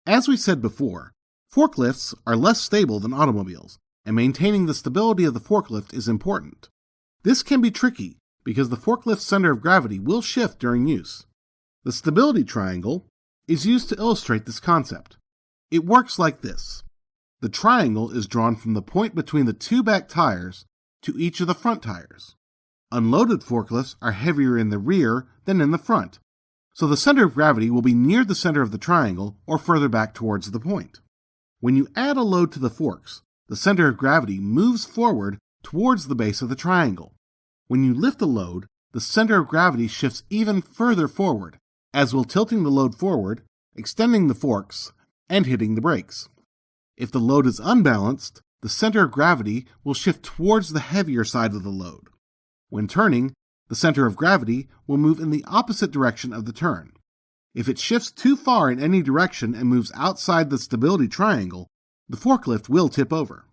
As we said before, forklifts are less stable than automobiles, and maintaining the stability of the forklift is important. This can be tricky because the forklift's center of gravity will shift during use. The stability triangle is used to illustrate this concept. It works like this. The triangle is drawn from the point between the two back tires to each of the front tires. Unloaded forklifts are heavier in the rear than in the front, so the center of gravity will be near the center of the triangle or further back towards the point. When you add a load to the forks, the center of gravity moves forward towards the base of the triangle. When you lift the load, the center of gravity shifts even further forward, as will tilting the load forward, extending the forks, and hitting the brakes. If the load is unbalanced, the center of gravity will shift towards the heavier side of the load. When turning, the center of gravity will move in the opposite direction of the turn. If it shifts too far in any direction and moves outside the stability triangle, the forklift will tip over.